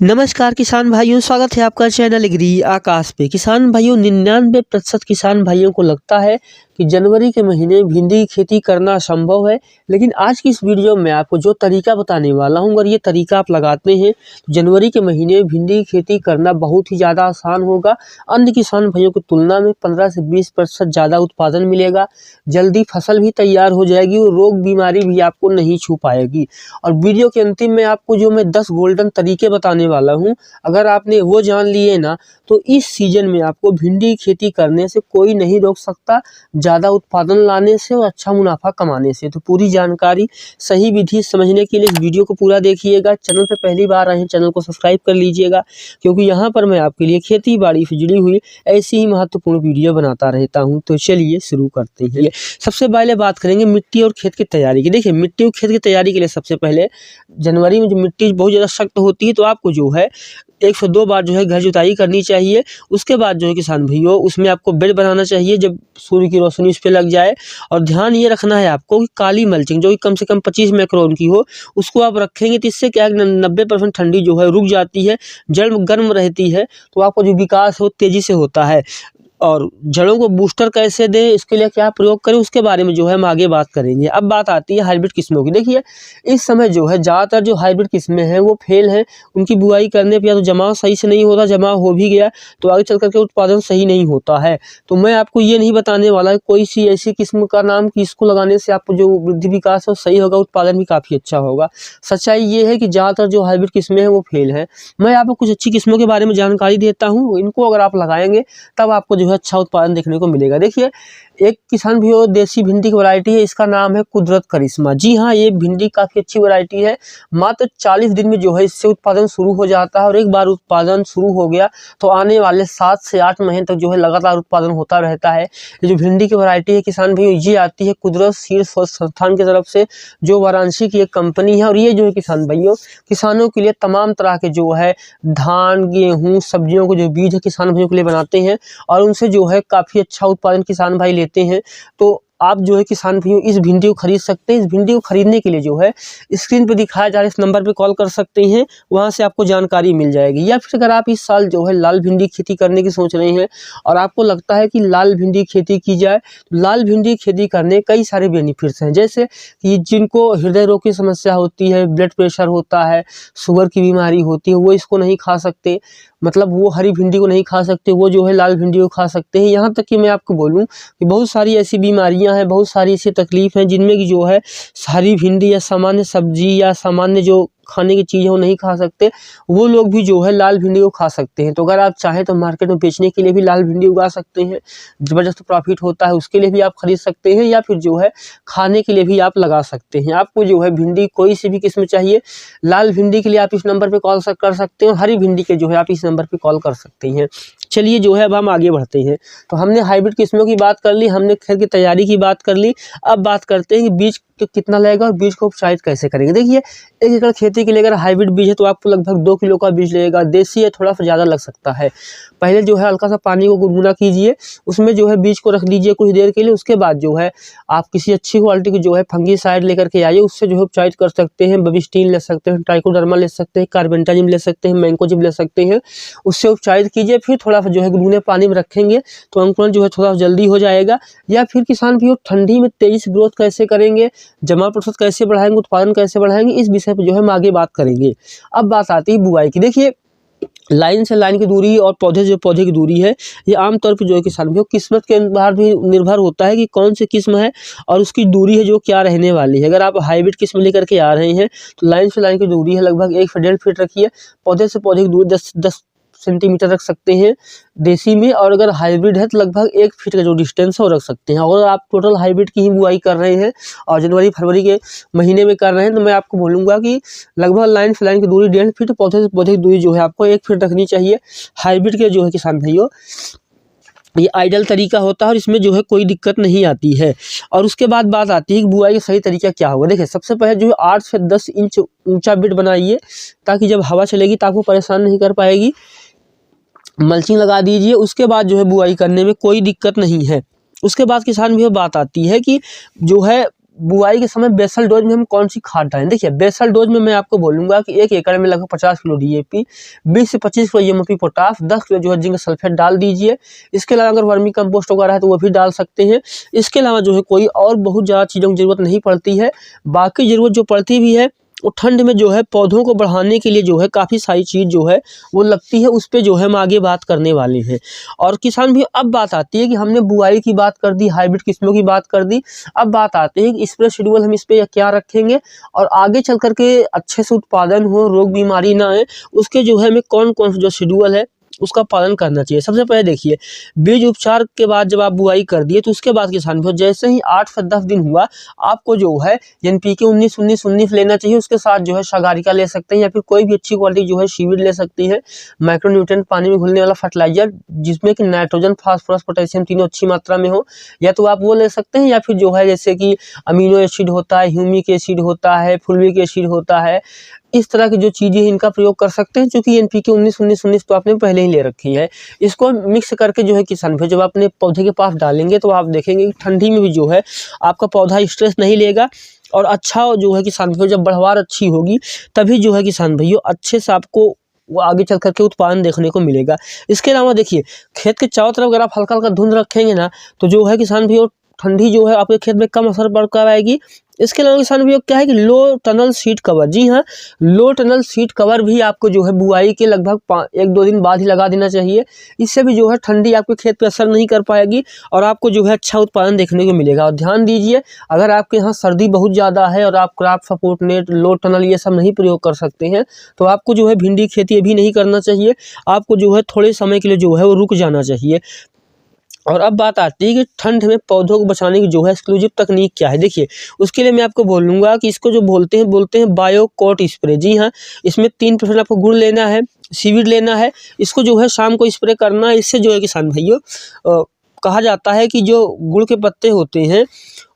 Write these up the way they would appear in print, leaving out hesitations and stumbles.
नमस्कार किसान भाइयों, स्वागत है आपका चैनल एग्री आकाश पे। किसान भाइयों, 99% किसान भाइयों को लगता है कि जनवरी के महीने भिंडी की खेती करना संभव है। लेकिन आज की इस वीडियो में आपको जो तरीका बताने वाला हूं, अगर ये तरीका आप लगाते हैं तो जनवरी के महीने भिंडी की खेती करना बहुत ही ज़्यादा आसान होगा। अन्य किसान भाइयों की तुलना में 15 से 20% ज़्यादा उत्पादन मिलेगा, जल्दी फसल भी तैयार हो जाएगी और रोग बीमारी भी आपको नहीं छू पाएगी। और वीडियो के अंतिम में आपको जो मैं 10 गोल्डन तरीके बताने वाला हूं, अगर आपने वो जान लिए ना तो इस सीजन में आपको भिंडी की खेती करने से कोई नहीं रोक सकता, ज़्यादा उत्पादन लाने से और अच्छा मुनाफा कमाने से। तो पूरी जानकारी, सही विधि समझने के लिए इस वीडियो को पूरा देखिएगा। चैनल पर पहली बार आए हैं, चैनल को सब्सक्राइब कर लीजिएगा, क्योंकि यहाँ पर मैं आपके लिए खेती बाड़ी से जुड़ी हुई ऐसी ही महत्वपूर्ण वीडियो बनाता रहता हूँ। तो चलिए शुरू करते हैं। सबसे पहले बात करेंगे मिट्टी और खेत की तैयारी की। देखिए, मिट्टी और खेत की तैयारी के लिए सबसे पहले जनवरी में जो मिट्टी बहुत ज़्यादा सख्त होती है, तो आपको जो है 1 से 2 बार जो है घर जुताई करनी चाहिए। उसके बाद जो है किसान भाइयों, उसमें आपको बेड बनाना चाहिए जब सूर्य की रोशनी उस पर लग जाए। और ध्यान ये रखना है आपको कि काली मल्चिंग जो कि कम से कम 25 माइक्रोन की हो, उसको आप रखेंगे। तो इससे क्या है, 90% ठंडी जो है रुक जाती है, जड़ गर्म रहती है, तो आपका जो विकास है वो तेज़ी से होता है। और जड़ों को बूस्टर कैसे दें, इसके लिए क्या प्रयोग करें, उसके बारे में जो है हम आगे बात करेंगे। अब बात आती है हाइब्रिड किस्मों की। देखिए, इस समय जो है ज़्यादातर जो हाइब्रिड किस्में हैं वो फेल हैं। उनकी बुआई करने पर या तो जमाव सही से नहीं होता, जमाव हो भी गया तो आगे चल करके उत्पादन सही नहीं होता है। तो मैं आपको ये नहीं बताने वाला कोई सी ऐसी किस्म का नाम कि इसको लगाने से आपको जो वृद्धि विकास है वो सही होगा, उत्पादन भी काफ़ी अच्छा होगा। सच्चाई ये है कि ज़्यादातर जो हाइब्रिड किस्में हैं वो फेल हैं। मैं आपको कुछ अच्छी किस्मों के बारे में जानकारी देता हूँ, इनको अगर आप लगाएंगे तब आपको जो है अच्छा उत्पादन देखने को मिलेगा। देखिए, एक किसान भी हो, देसी भिंडी की वैरायटी है, इसका नाम है कुदरत करिश्मा। जी हाँ, ये भिंडी काफ़ी अच्छी वैरायटी है। मात्र 40 दिन में जो है इससे उत्पादन शुरू हो जाता है, और एक बार उत्पादन शुरू हो गया तो आने वाले 7 से 8 महीने तक जो है लगातार उत्पादन होता रहता है। ये जो भिंडी की वैरायटी है किसान भाइयों, ये आती है कुदरत सीड्स संस्थान की तरफ से, जो वाराणसी की एक कंपनी है। और ये जो है किसान भाइयों, किसानों के लिए तमाम तरह के जो है धान, गेहूँ, सब्जियों के जो बीज है किसान भाइयों के लिए बनाते हैं, और उनसे जो है काफ़ी अच्छा उत्पादन किसान भाई लेते हैं। तो आप जो है किसान भाइयों इस भिंडी को खरीद सकते हैं। इस भिंडी को खरीदने के लिए जो है स्क्रीन पे दिखाया जा रहे इस नंबर पे कॉल कर सकते हैं, वहां से आपको जानकारी मिल जाएगी। या फिर अगर आप इस साल जो है लाल भिंडी खेती करने की सोच रहे हैं और आपको लगता है कि लाल भिंडी खेती की जाए, तो लाल भिंडी खेती करने कई सारे बेनिफिट्स हैं। जैसे कि जिनको हृदय रोग की समस्या होती है, ब्लड प्रेशर होता है, शुगर की बीमारी होती है, वो इसको नहीं खा सकते, मतलब वो हरी भिंडी को नहीं खा सकते, वो जो है लाल भिंडी को खा सकते हैं। यहाँ तक कि मैं आपको बोलूँ कि बहुत सारी ऐसी बीमारियां हैं, बहुत सारी ऐसी तकलीफ हैं जिनमें कि जो है हरी भिंडी या सामान्य सब्जी या सामान्य जो खाने की चीज़ है वो नहीं खा सकते, वो लोग भी जो है लाल भिंडी को खा सकते हैं। तो अगर आप चाहें तो मार्केट में बेचने के लिए भी लाल भिंडी उगा सकते हैं, ज़बरदस्त प्रॉफिट होता है, उसके लिए भी आप खरीद सकते हैं। या फिर जो है खाने के लिए भी आप लगा सकते हैं। आपको जो है भिंडी कोई सी भी किस्म चाहिए, लाल भिंडी के लिए आप इस नंबर पर कॉल कर सकते हैं, और हरी भिंडी के जो है आप इस नंबर पर कॉल कर सकते हैं। चलिए जो है अब हम आगे बढ़ते हैं। तो हमने हाइब्रिड किस्मों की बात कर ली, हमने खेत की तैयारी की बात कर ली। अब बात करते हैं कि बीज कितना लगेगा और बीज को उपचारित कैसे करेंगे। देखिए, 1 एकड़ खेती के लिए अगर हाइब्रिड बीज है तो आपको लगभग 2 किलो का बीज लगेगा। देसी है थोड़ा सा ज़्यादा लग सकता है। पहले जो है हल्का सा पानी को गुनगुना कीजिए, उसमें जो है बीज को रख दीजिए कुछ देर के लिए। उसके बाद जो है आप किसी अच्छी क्वालिटी की जो है फंगीसाइड लेकर के आइए, उससे जो है उपचारित कर सकते हैं। बबिस्टीन ले सकते हैं, ट्राइकोडर्मा ले सकते हैं, कार्बेंटाजिम ले सकते हैं, मैंकोजिब ले सकते हैं, उससे उपचारित कीजिए। फिर थोड़ा सा जो है गुनगुने पानी में रखेंगे तो अंकुरण जो है थोड़ा जल्दी हो जाएगा। या फिर किसान भी ठंडी में तेजी से ग्रोथ कैसे करेंगे, जमा प्रतिशत कैसे बढ़ाएंगे, उत्पादन कैसे बढ़ाएंगे, इस विषय पर जो है हम आगे बात करेंगे। अब बात आती है बुआई की। देखिए, लाइन से लाइन की दूरी और पौधे से पौधे की दूरी है, ये आमतौर पर जो है किसान भाइयों किस्मत के बाहर भी निर्भर होता है कि कौन सी किस्म है और उसकी दूरी है जो क्या रहने वाली है। अगर आप हाइब्रिड किस्म लेकर के आ रहे हैं तो लाइन से लाइन की दूरी है लगभग 1 से 1.5 फीट रखिए। पौधे से पौधे की दूरी 10 सेंटीमीटर रख सकते हैं देसी में, और अगर हाइब्रिड है तो लगभग 1 फीट का जो डिस्टेंस है वो रख सकते हैं। अगर आप टोटल हाइब्रिड की ही बुआई कर रहे हैं और जनवरी फरवरी के महीने में कर रहे हैं तो मैं आपको बोलूँगा कि लगभग लाइन से लाइन की दूरी 1.5 फीट, पौधे से पौधे की दूरी जो है आपको 1 फीट रखनी चाहिए। हाइब्रिड के जो है किसान भाइयों ये आइडियल तरीका होता है और इसमें जो है कोई दिक्कत नहीं आती है। और उसके बाद बात आती है कि बुआई का सही तरीका क्या होगा। देखिए, सबसे पहले जो है 8 से 10 इंच ऊंचा बेड बनाइए, ताकि जब हवा चलेगी तो आपको परेशान नहीं कर पाएगी। मल्चिंग लगा दीजिए, उसके बाद जो है बुआई करने में कोई दिक्कत नहीं है। उसके बाद किसान भी बात आती है कि जो है बुआई के समय बेसल डोज में हम कौन सी खाद डालें। देखिए बेसल डोज में मैं आपको बोलूंगा कि 1 एकड़ में लगभग 50 किलो DAP, 20 से 25 किलो एमओपी पोटास, 10 किलो जो है जिंक सल्फेट डाल दीजिए। इसके अलावा अगर वर्मी कंपोस्ट वगैरह है तो वो भी डाल सकते हैं। इसके अलावा जो है कोई और बहुत ज़्यादा चीज़ों की जरूरत नहीं पड़ती है। बाकी जरूरत जो पड़ती भी है वो ठंड में जो है पौधों को बढ़ाने के लिए जो है काफ़ी सारी चीज़ जो है वो लगती है, उस पे जो है हम आगे बात करने वाले हैं। और किसान भी अब बात आती है कि हमने बुआई की बात कर दी, हाइब्रिड किस्मों की बात कर दी, अब बात आती है कि स्प्रे शेड्यूल हम इस पे क्या रखेंगे और आगे चल करके अच्छे से उत्पादन हो, रोग बीमारी ना आए, उसके जो है हमें कौन कौन सा जो शेड्यूल है उसका पालन करना चाहिए। सबसे पहले देखिए बीज उपचार के बाद जब आप बुआई कर दिए तो उसके बाद किसान भी जैसे ही 8 से 10 दिन हुआ आपको जो है NPK 19-19-19 लेना चाहिए। उसके साथ जो है सागारिका ले सकते हैं या फिर कोई भी अच्छी क्वालिटी जो है सीवीड ले सकती है। माइक्रोन्यूट्रिएंट पानी में घुलने वाला फर्टिलाइजर जिसमें कि नाइट्रोजन, फास्फोरस, पोटेशियम तीनों अच्छी मात्रा में हो, या तो आप वो ले सकते हैं या फिर जो है जैसे कि अमीनो एसिड होता है, ह्यूमिक एसिड होता है, फुल्विक एसिड होता है, इस तरह की जो चीज़ें इनका प्रयोग कर सकते हैं। क्योंकि NPK 19-19-19 तो आपने पहले ही ले रखी है। इसको मिक्स करके जो है किसान भाई जब अपने पौधे के पास डालेंगे तो आप देखेंगे कि ठंडी में भी जो है आपका पौधा स्ट्रेस नहीं लेगा और अच्छा जो है किसान भाई जब बढ़वार अच्छी होगी तभी जो है किसान भाइयों अच्छे से आपको वो आगे चल करके उत्पादन देखने को मिलेगा। इसके अलावा देखिए खेत के चारों तरफ अगर आप हल्का हल्का धुंध रखेंगे ना तो जो है किसान भाइयों ठंडी जो है आपके खेत में कम असर पड़ कर आएगी। इसके अलावा किसान भाइयों क्या है कि लो टनल सीड कवर, जी हाँ लो टनल सीड कवर भी आपको जो है बुआई के लगभग 1-2 दिन बाद ही लगा देना चाहिए। इससे भी जो है ठंडी आपके खेत पे असर नहीं कर पाएगी और आपको जो है अच्छा उत्पादन देखने को मिलेगा। और ध्यान दीजिए अगर आपके यहाँ सर्दी बहुत ज़्यादा है और आप crop support net, low tunnel ये सब नहीं प्रयोग कर सकते हैं तो आपको जो है भिंडी खेती अभी नहीं करना चाहिए, आपको जो है थोड़े समय के लिए जो है वो रुक जाना चाहिए। और अब बात आती है कि ठंड में पौधों को बचाने की जो है एक्सक्लूसिव तकनीक क्या है। देखिए उसके लिए मैं आपको बोलूँगा कि इसको जो बोलते हैं बायोकोट स्प्रे। जी हाँ, इसमें 3% आपको गुड़ लेना है, सीवीड लेना है, इसको जो है शाम को स्प्रे करना है। इससे जो है किसान भाइयों कहा जाता है कि जो गुड़ के पत्ते होते हैं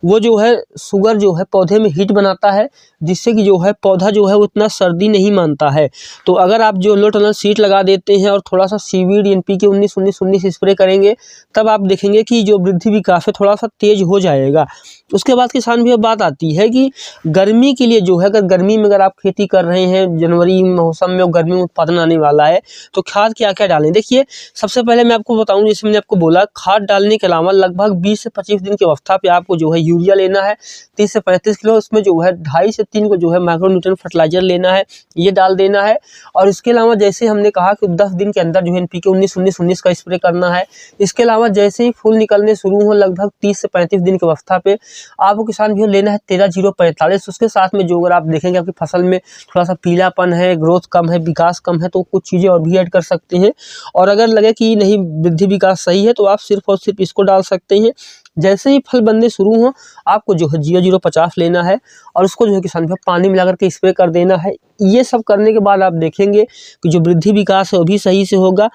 वो जो है शुगर जो है पौधे में हीट बनाता है, जिससे कि जो है पौधा जो है उतना सर्दी नहीं मानता है। तो अगर आप जो लो टनल सीट लगा देते हैं और थोड़ा सा सीवीड NPK 19-19-19 स्प्रे करेंगे तब आप देखेंगे कि जो वृद्धि विकास है थोड़ा सा तेज हो जाएगा। उसके बाद किसान भी अब बात आती है कि गर्मी के लिए जो है अगर गर्मी में अगर आप खेती कर रहे हैं, जनवरी मौसम में गर्मी में उत्पादन आने वाला है तो खाद क्या क्या डालें। देखिए सबसे पहले मैं आपको बताऊं, जैसे मैंने आपको बोला खाद डालने के अलावा लगभग 20 से 25 दिन की अवस्था पे आपको जो है यूरिया लेना है 30 से 35 किलो, उसमें जो है 2.5 से 3 को जो है माइक्रोन्यूट्रिएंट फर्टिलाइजर लेना है, ये डाल देना है। और इसके अलावा जैसे हमने कहा कि 10 दिन के अंदर जो है NPK 19-19-19 का स्प्रे करना है। इसके अलावा जैसे ही फूल निकलने शुरू हो लगभग 30 से 35 दिन की अवस्था पे आपको किसान भी लेना है 13-0-45। उसके साथ में जो अगर आप देखेंगे आपकी फसल में थोड़ा सा पीलापन है, ग्रोथ कम है, विकास कम है तो कुछ चीज़ें और भी ऐड कर सकते हैं। और अगर लगे कि नहीं वृद्धि विकास सही है तो आप सिर्फ और सिर्फ इसको डाल सकते हैं। जैसे ही फल बनने शुरू हो आपको जो है 0-0-50 लेना है और उसको जो है किसान भाई पानी मिला करके स्प्रे कर देना है। ये सब करने के बाद आप देखेंगे कि जो वृद्धि विकास है वो भी सही से होगा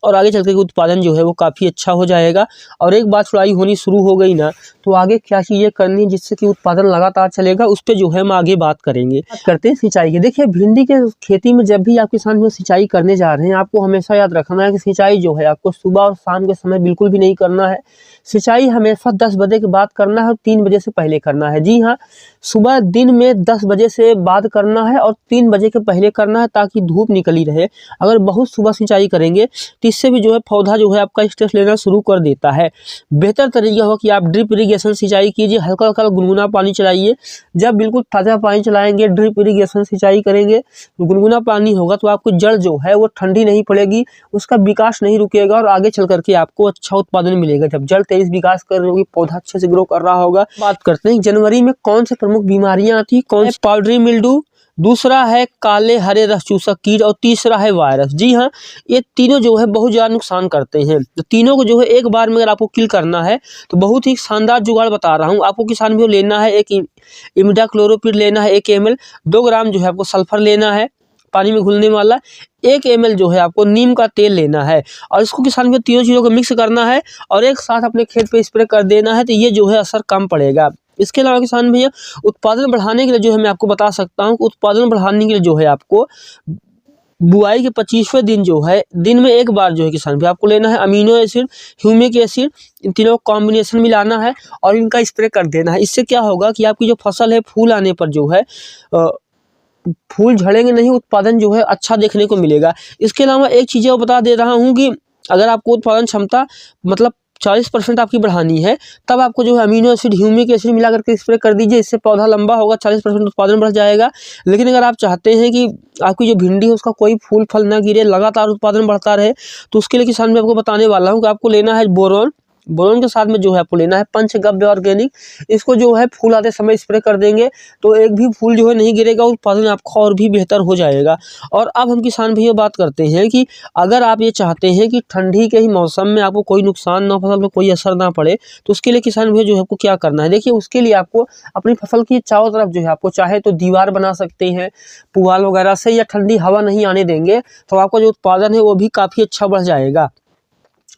और आगे चल के उत्पादन जो है वो काफ़ी अच्छा हो जाएगा। और एक बार चुड़ाई होनी शुरू हो गई ना तो आगे क्या चीज़ें करनी है जिससे कि उत्पादन लगातार चलेगा, उस पर जो है हम आगे बात करेंगे। बात करते हैं सिंचाई की। देखिए भिंडी के खेती में जब भी आप किसान में सिंचाई करने जा रहे हैं आपको हमेशा याद रखना है कि सिंचाई जो है आपको सुबह और शाम के समय बिल्कुल भी नहीं करना है। सिंचाई हमेशा 10 बजे के बाद करना है और 3 बजे से पहले करना है। जी हाँ, सुबह दिन में 10 बजे से बाद करना है और 3 बजे के पहले करना है ताकि धूप निकली रहे। अगर बहुत सुबह सिंचाई करेंगे तो इससे भी जो है पौधा जो है आपका स्ट्रेस लेना शुरू कर देता है। बेहतर तरीका हो कि आप ड्रिप इरीगेशन सिंचाई कीजिए, हल्का हल्का गुनगुना पानी चलाइए। जब बिल्कुल ताज़ा पानी चलाएंगे, ड्रिप इरीगेशन सिंचाई करेंगे, गुनगुना पानी होगा तो आपको जड़ जो है वो ठंडी नहीं पड़ेगी, उसका विकास नहीं रुकेगा और आगे चल करके आपको अच्छा उत्पादन मिलेगा। जब जड़ तेज विकास कर रही होगी, पौधा अच्छे से ग्रो कर रहा होगा। बात करते हैं जनवरी में कौन से प्रमुख बीमारियां आती है। कौन पाउडरी मिल्ड्यू, दूसरा है काले हरे रस चूसक कीट और तीसरा है वायरस। जी हाँ, ये तीनों जो है बहुत ज़्यादा नुकसान करते हैं। तो तीनों को जो है एक बार में अगर आपको किल करना है तो बहुत ही शानदार जुगाड़ बता रहा हूँ आपको। किसान भी लेना है एक इमिडाक्लोरोपिड लेना है 1 ml, 2 ग्राम जो है आपको सल्फर लेना है पानी में घुलने वाला, 1 ml जो है आपको नीम का तेल लेना है और इसको किसान को तीनों चीज़ों को मिक्स करना है और एक साथ अपने खेत पे स्प्रे कर देना है तो ये जो है असर कम पड़ेगा। इसके अलावा किसान भैया उत्पादन बढ़ाने के लिए जो है मैं आपको बता सकता हूँ कि उत्पादन बढ़ाने के लिए जो है आपको बुआई के 25वें दिन जो है दिन में एक बार जो है किसान भाई आपको लेना है अमीनो एसिड, ह्यूमिक एसिड, इन तीनों कॉम्बिनेशन मिलाना है और इनका स्प्रे कर देना है। इससे क्या होगा कि आपकी जो फसल है फूल आने पर जो है फूल झड़ेंगे नहीं, उत्पादन जो है अच्छा देखने को मिलेगा। इसके अलावा एक चीज़ और बता दे रहा हूँ कि अगर आपको उत्पादन क्षमता मतलब 40% आपकी बढ़ानी है, तब आपको जो है अमीनो एसिड, ह्यूमिक एसिड मिला करके स्प्रे कर दीजिए। इससे पौधा लंबा होगा, 40% उत्पादन बढ़ जाएगा। लेकिन अगर आप चाहते हैं कि आपकी जो भिंडी है उसका कोई फूल फल ना गिरे, लगातार उत्पादन बढ़ता रहे, तो उसके लिए किसान मैं आपको बताने वाला हूँ कि आपको लेना है बोरोन। बोरोन के साथ में जो है आपको लेना है पंचगव्य ऑर्गेनिक। इसको जो है फूल आते समय स्प्रे कर देंगे तो एक भी फूल जो है नहीं गिरेगा, उत्पादन आपका और भी बेहतर हो जाएगा। और अब हम किसान भैया बात करते हैं कि अगर आप ये चाहते हैं कि ठंडी के ही मौसम में आपको कोई नुकसान ना, फसल में कोई असर ना पड़े, तो उसके लिए किसान भैया जो है आपको क्या करना है। देखिए, उसके लिए आपको अपनी फसल की चारों तरफ जो है आपको चाहे तो दीवार बना सकते हैं पुआल वगैरह से, या ठंडी हवा नहीं आने देंगे तो आपका जो उत्पादन है वो भी काफ़ी अच्छा बढ़ जाएगा।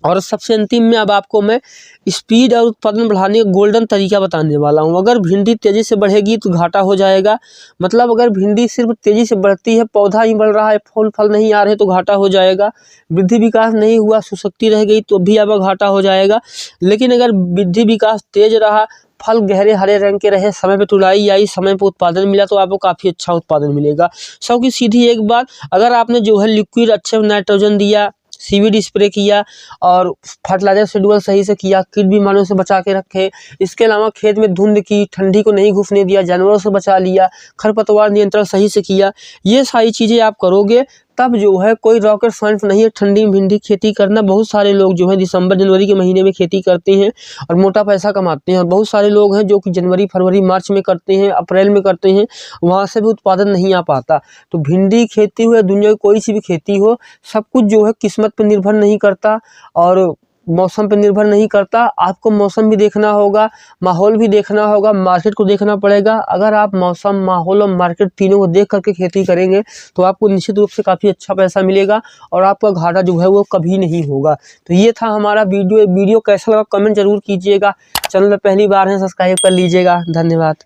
और सबसे अंतिम में अब आपको मैं स्पीड और उत्पादन बढ़ाने का गोल्डन तरीका बताने वाला हूँ। अगर भिंडी तेज़ी से बढ़ेगी तो घाटा हो जाएगा, मतलब अगर भिंडी सिर्फ तेज़ी से बढ़ती है, पौधा ही बढ़ रहा है, फूल फल नहीं आ रहे तो घाटा हो जाएगा। वृद्धि विकास नहीं हुआ, सुशक्ति रह गई तो भी आपका घाटा हो जाएगा। लेकिन अगर वृद्धि विकास तेज रहा, फल गहरे हरे रंग के रहे, समय पे तुड़ाई आई, समय पे उत्पादन मिला, तो आपको काफ़ी अच्छा उत्पादन मिलेगा। सबकी सीधी एक बात, अगर आपने जो है लिक्विड अच्छे नाइट्रोजन दिया, सीवीड स्प्रे किया और फर्टिलाइजर शेड्यूल सही से किया, कीट बीमारियों से बचा के रखे, इसके अलावा खेत में धुंध की, ठंडी को नहीं घुसने दिया, जानवरों से बचा लिया, खरपतवार नियंत्रण सही से किया, ये सारी चीज़ें आप करोगे तब जो है कोई रॉकेट साइंस नहीं है ठंडी में भिंडी खेती करना। बहुत सारे लोग जो है दिसंबर जनवरी के महीने में खेती करते हैं और मोटा पैसा कमाते हैं, और बहुत सारे लोग हैं जो कि जनवरी फरवरी मार्च में करते हैं, अप्रैल में करते हैं, वहाँ से भी उत्पादन नहीं आ पाता। तो भिंडी खेती हो या दुनिया की कोई सी भी खेती हो, सब कुछ जो है किस्मत पर निर्भर नहीं करता और मौसम पर निर्भर नहीं करता। आपको मौसम भी देखना होगा, माहौल भी देखना होगा, मार्केट को देखना पड़ेगा। अगर आप मौसम, माहौल और मार्केट तीनों को देख करके खेती करेंगे तो आपको निश्चित रूप से काफ़ी अच्छा पैसा मिलेगा और आपका घाटा जो है वो कभी नहीं होगा। तो ये था हमारा वीडियो। वीडियो कैसा लगा कमेंट जरूर कीजिएगा। चैनल पर पहली बार है सब्सक्राइब कर लीजिएगा। धन्यवाद।